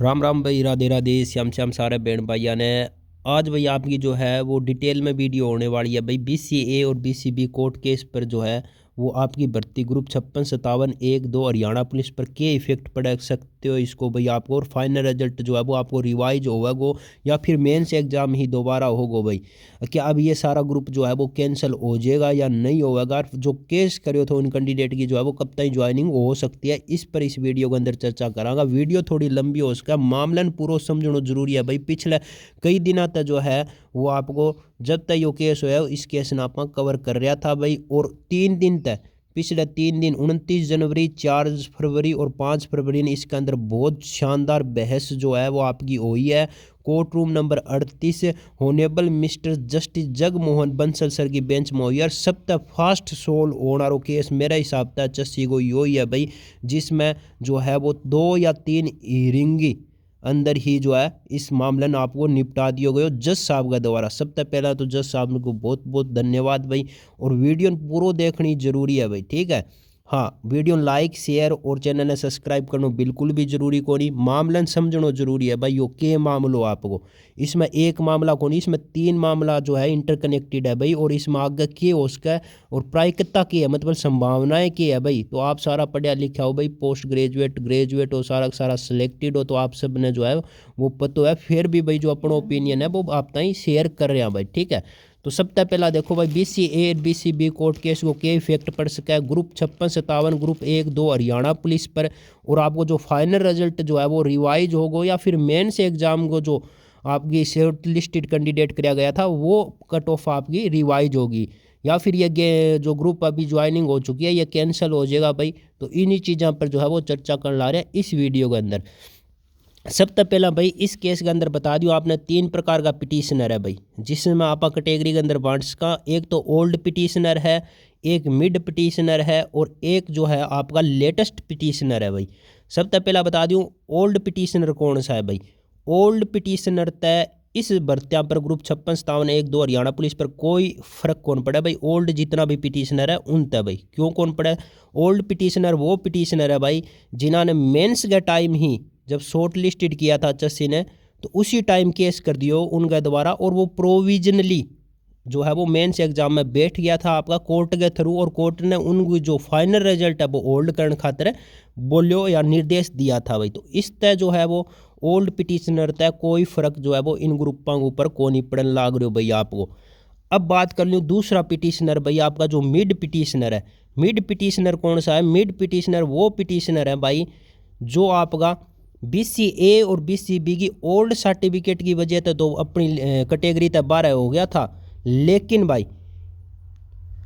राम राम भाई, राधे राधे, श्याम श्याम सारे बहन भाइया ने। आज भाई आपकी जो है वो डिटेल में वीडियो होने वाली है भाई। बीसीए और बीसीबी कोर्ट केस पर जो है वो आपकी भर्ती ग्रुप 5657-1-2 हरियाणा पुलिस पर क्या इफेक्ट पड़ सकते हो इसको भाई आपको। और फाइनल रिजल्ट जो है वो आपको रिवाइज होगा या फिर मेंस एग्जाम ही दोबारा होगा भाई। क्या अब ये सारा ग्रुप जो है वो कैंसिल हो जाएगा या नहीं होगा। जो केस करे थे उन कैंडिडेट की जो है वो कब तक ज्वाइनिंग हो सकती है, इस पर इस वीडियो के अंदर चर्चा करांगा। वीडियो थोड़ी लंबी हो सका, मामलन पूरा समझना जरूरी है भाई। पिछले कई दिनों तक जो है वो आपको जब तक यो केस होया इस केस ने आप कवर कर रहा था भाई। और 3 दिन तक, पिछले 3 दिन 29 जनवरी, 4 फरवरी और 5 फरवरी ने इसके अंदर बहुत शानदार बहस जो है वो आपकी हुई है। Court room number 38 honourable mister justice Jagmohan Bansal sir की बेंच में हुई है। सबसे फास्ट सोल्व होना केस मेरा हिसाब से चस्सी को यो ही है भाई, जिसमें जो है वो 2 या 3 हियरिंग अंदर ही जो है इस मामले में आपको निपटा दिया गया जज साहब का द्वारा। सबसे पहला तो जज साहब को बहुत बहुत धन्यवाद भाई। और वीडियो पूरा देखनी जरूरी है भाई, ठीक है। हाँ, वीडियो लाइक शेयर और चैनल ने सब्सक्राइब करना बिल्कुल भी जरूरी को नहीं। मामला समझना जरूरी है भाई। यो के मामलो आपको इसमें एक मामला को नहीं, इसमें 3 मामला जो है इंटरकनेक्टेड है भाई। और इसमें आगे के हो सका और प्रायिकता की है, मतलब संभावनाएं की है भाई। तो आप सारा पढ़ा लिखा हो भाई, पोस्ट ग्रेजुएट ग्रेजुएट हो, सारा सारा सिलेक्टेड हो, तो आप सब ने जो है वो पता है। फिर भी भाई जो अपना ओपिनियन है वो आप ताई शेयर कर रहे हैं भाई, ठीक है। तो सबसे पहला देखो भाई, बीसीए बीसीबी कोर्ट केस को क्या इफेक्ट पड़ सका है ग्रुप 5657 ग्रुप 1-2 हरियाणा पुलिस पर। और आपको जो फाइनल रिजल्ट जो है वो रिवाइज होगा या फिर मेंस एग्जाम को जो आपकी शॉर्ट लिस्टेड कैंडिडेट किया गया था वो कट ऑफ आपकी रिवाइज होगी, या फिर ये जो ग्रुप अभी ज्वाइनिंग हो चुकी है ये कैंसिल हो जाएगा भाई। तो इन्हीं चीज़ों पर जो है वो चर्चा कर ला रहे हैं इस वीडियो के अंदर। सबसे पहला भाई इस केस के अंदर बता दियो आपने 3 प्रकार का पिटिशनर है भाई, जिसमें आप कैटेगरी के अंदर बांट सका। एक तो ओल्ड पिटिशनर है, एक मिड पिटिशनर है और एक जो है आपका लेटेस्ट पिटिशनर है भाई। सबसे पहला बता दूं ओल्ड पिटिशनर कौन सा है भाई। ओल्ड पिटिशनर तय इस भर्तियाँ पर ग्रुप 5657-1-2 हरियाणा पुलिस पर कोई फर्क कौन पड़ा भाई। ओल्ड जितना भी पिटिशनर है उन तय भाई क्यों कौन पड़ा। ओल्ड पिटिशनर वो पिटिशनर है भाई जिन्होंने मेंस के टाइम ही जब शॉर्ट लिस्टेड किया था चस्सी ने तो उसी टाइम केस कर दियो उनके द्वारा। और वो प्रोविजनली जो है वो मेंस एग्जाम में बैठ गया था आपका कोर्ट के थ्रू। और कोर्ट ने उनको जो फाइनल रिजल्ट है वो होल्ड करने खातिर बोलियो या निर्देश दिया था भाई। तो इस तय जो है वो ओल्ड पिटिशनर तय कोई फर्क जो है वो इन ग्रुपों के ऊपर को नहीं पड़ने लाग रहे हो भाई आपको। अब बात कर लूँ दूसरा पिटिशनर भाई आपका जो मिड पिटिशनर है। मिड पिटिशनर कौन सा है। मिड पिटिशनर वो पिटिशनर है भाई जो आपका बीसीए और बीसीबी की ओल्ड सर्टिफिकेट की वजह से तो अपनी कैटेगरी तक 12 हो गया था, लेकिन भाई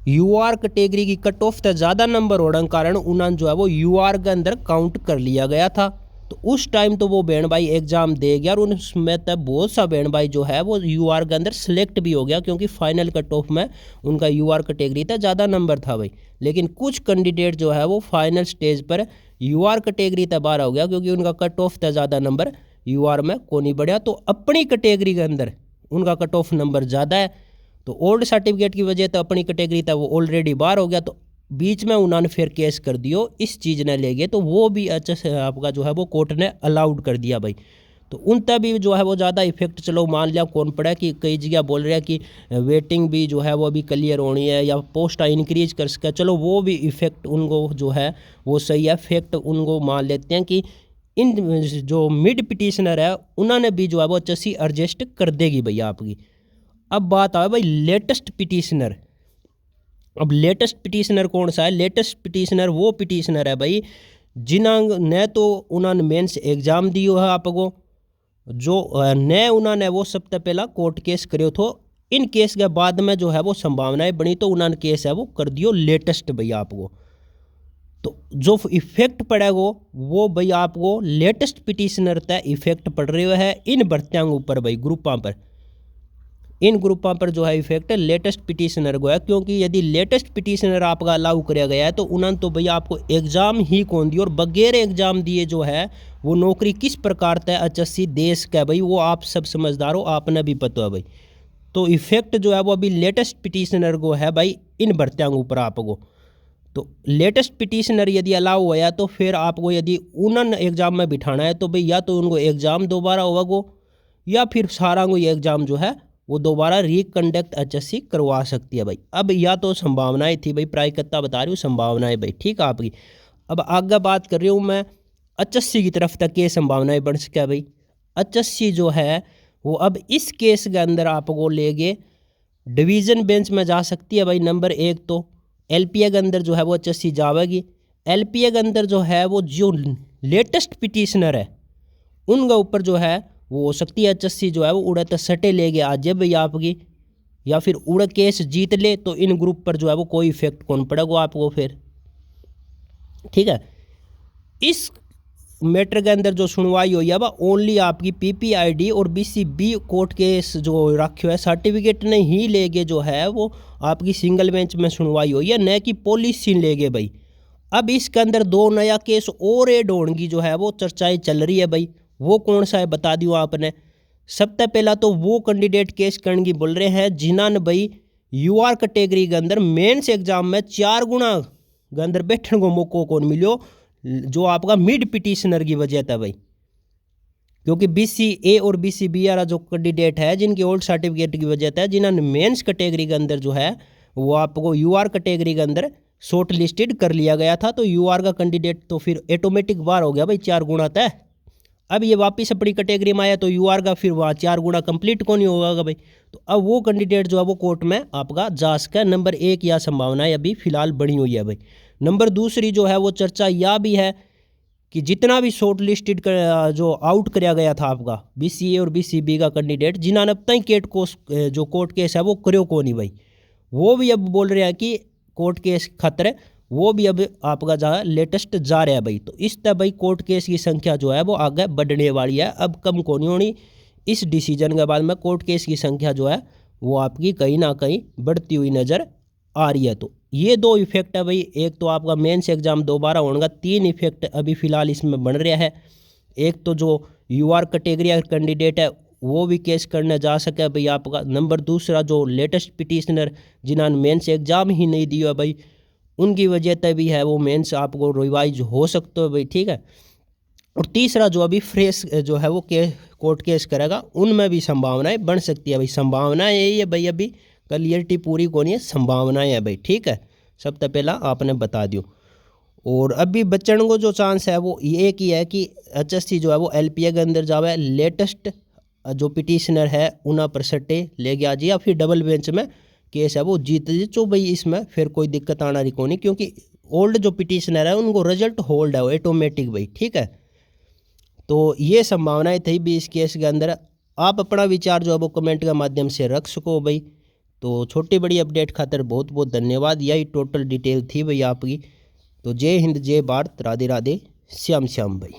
यूआर कैटेगरी की कट ऑफ तक ज़्यादा नंबर होने के कारण उन्होंने जो है वो यूआर के अंदर काउंट कर लिया गया था। तो उस टाइम तो वो बहन भाई एग्जाम दे गया और उसमें तब बहुत सा बहन भाई जो है वो यूआर के अंदर सेलेक्ट भी हो गया, क्योंकि फाइनल कट ऑफ में उनका यूआर कैटेगरी तक ज़्यादा नंबर था भाई। लेकिन कुछ कैंडिडेट जो है वो फाइनल स्टेज पर यूआर कैटेगरी तक 12 हो गया क्योंकि उनका कट ऑफ तक ज़्यादा नंबर यूआर में को नहीं बढ़िया। तो अपनी कैटेगरी के अंदर उनका कट ऑफ नंबर ज़्यादा है, तो ओल्ड सर्टिफिकेट की वजह तो अपनी कैटेगरी तक वो ऑलरेडी बाहर हो गया। तो बीच में उन्होंने फिर केस कर दियो इस चीज़ ने ले गए, तो वो भी अच्छा से आपका जो है वो कोर्ट ने अलाउड कर दिया भाई। तो उन तक भी जो है वो ज़्यादा इफेक्ट चलो मान लिया कौन पड़ा कि कई जगह बोल रहे हैं कि वेटिंग भी जो है वो अभी क्लियर होनी है या पोस्ट इंक्रीज कर सके, चलो वो भी इफेक्ट उनको जो है वो सही है। फैक्ट उनको मान लेते हैं कि इन जो मिड पिटिशनर है उन्होंने भी जो है वो चस्सी एडजस्ट कर देगी भाई आपकी। अब बात आए भाई लेटेस्ट पिटिशनर। अब लेटेस्ट पिटिशनर कौन सा है। लेटेस्ट पिटिशनर वो पिटिशनर है भाई जिन्होंने तो उन्होंने मेंस एग्जाम दियो है आपको, जो नए उन्होंने वो सबसे पहला कोर्ट केस करो थो। इन केस के बाद में जो है वो संभावनाएं बनी तो उन्होंने केस है वो कर दियो लेटेस्ट भाई आपको। तो जो इफेक्ट पड़ेगा वो भाई आपको लेटेस्ट पिटिशनर तक इफेक्ट पड़ रहे है इन भर्तियों ऊपर भाई ग्रुपों पर। इन ग्रुपों पर जो है इफेक्ट लेटेस्ट पिटिशनर को है, क्योंकि यदि लेटेस्ट पिटिशनर आपका अलाउ किया गया है तो उन्होंने तो भैया आपको एग्ज़ाम ही कौन दी और बगैर एग्ज़ाम दिए जो है वो नौकरी किस प्रकार तय एचएससी देश का है भाई, वो आप सब समझदार हो, आपने भी पता है भाई। तो इफेक्ट जो है वो अभी लेटेस्ट पिटिशनर को है भाई इन भर्तियों ऊपर आपको। तो लेटेस्ट पिटिशनर यदि अलाउ हुआ तो फिर आपको यदि उन्हन एग्ज़ाम में बिठाना है तो भाई या तो उनको एग्ज़ाम दोबारा होगा वो, या फिर सारा को ये एग्ज़ाम जो है वो दोबारा रिकंडक्ट HSC करवा सकती है भाई। अब या तो संभावनाएं थी भाई, प्रायिकता बता रही हूँ संभावनाएं भाई, ठीक है आपकी। अब आगे बात कर रही हूँ मैं HSC की तरफ तक ये संभावनाएं बढ़ सके है भाई। HSC जो है वो अब इस केस के अंदर आपको लेके डिवीज़न बेंच में जा सकती है भाई। नंबर एक तो LPA के अंदर जो है वो HSC जाएगी। LPA के अंदर जो है वो जो लेटेस्ट पिटिशनर है उनका ऊपर जो है वो हो सकती है HSC जो है वो उड़े तो सटे लेके आ जाए भाई आपकी, या फिर उड़ा केस जीत ले तो इन ग्रुप पर जो है वो कोई इफेक्ट कौन पड़ेगा आपको फिर, ठीक है। इस मैटर के अंदर जो सुनवाई हुई है वह ओनली आपकी PPID और BCB कोर्ट केस जो रखे है सर्टिफिकेट ने ही लेके जो है वो आपकी सिंगल बेंच में सुनवाई हुई है, न कि पॉलिसी लेगे भाई। अब इसके अंदर दो नया केस और ऐड होने जो है वो चर्चाएं चल रही है भाई। वो कौन सा है बता दियो आपने। सबसे पहला तो वो कैंडिडेट केस करने की बोल रहे हैं जिन्होंने भाई UR कैटेगरी के अंदर मेंस एग्जाम में 4 गुना के अंदर बैठने को मौका कौन मिलो, जो आपका मिड पिटिशनर की वजह था भाई। क्योंकि BCA और BCB वाला जो कैंडिडेट है जिनके ओल्ड सर्टिफिकेट की वजह था, जिन्होंने मेंस कैटेगरी के अंदर जो है वो आपको UR कैटेगरी के अंदर शॉर्ट लिस्टेड कर लिया गया था, तो UR का कैंडिडेट तो फिर ऑटोमेटिक बार हो गया भाई 4 गुना तय। अब ये वापस अपनी कैटेगरी में आया तो UR का फिर वहाँ 4 गुना कंप्लीट कौन ही होगा भाई। तो अब वो कैंडिडेट जो है वो कोर्ट में आपका जा सका। नंबर एक यह संभावना है अभी फिलहाल बनी हुई है भाई। नंबर दूसरी जो है वो चर्चा यह भी है कि जितना भी शॉर्ट लिस्टेड जो आउट कराया गया था आपका BCA और BCB का कैंडिडेट, जिन्होंने अब तक जो कोर्ट केस है वो करो को नहीं भाई, वो भी अब बोल रहे हैं कि कोर्ट केस खतरे, वो भी अब आपका जो है लेटेस्ट जा रहा है भाई। तो इस तरह भाई कोर्ट केस की संख्या जो है वो आगे बढ़ने वाली है, अब कम को नहीं होनी। इस डिसीजन के बाद में कोर्ट केस की संख्या जो है वो आपकी कहीं ना कहीं बढ़ती हुई नज़र आ रही है। तो ये दो इफेक्ट है भाई। एक तो आपका मेंस एग्जाम दोबारा होगा, 3 इफेक्ट अभी फ़िलहाल इसमें बन रहा है। एक तो जो UR कैटेगरी कैंडिडेट है वो भी केस करने जा सके भाई आपका। नंबर दूसरा जो लेटेस्ट पिटिशनर जिन्होंने मेंस एग्जाम ही नहीं दिया भाई, उनकी वजह से भी है वो मेंस आपको रिवाइज हो सकते हो भाई, ठीक है। और तीसरा जो अभी फ्रेश जो है वो कोर्ट केस करेगा, उनमें भी संभावनाएं बन सकती है भाई। संभावनाएं यही है भाई, अभी क्लियरिटी पूरी को नहीं है, संभावनाएं है भाई, ठीक है। सबसे पहला आपने बता दियो। और अभी बचने को जो चांस है वो ये की है कि HSC जो है वो LPA के अंदर जावे, लेटेस्ट जो पिटिशनर है उन्हें पर सट्टे ले गया जी, या फिर डबल बेंच में केस है वो जीत जी। तो भाई इसमें फिर कोई दिक्कत आना रही को नहीं, क्योंकि ओल्ड जो पिटिशनर है उनको रिजल्ट होल्ड है वो ऑटोमेटिक भाई, ठीक है। तो ये संभावनाएं थी भी इस केस के अंदर। आप अपना विचार जो है वो कमेंट के माध्यम से रख सको भाई। तो छोटी बड़ी अपडेट खातर बहुत बहुत धन्यवाद। यही टोटल डिटेल थी भाई आपकी। तो जय हिंद, जय भारत, राधे राधे, श्याम श्याम भाई।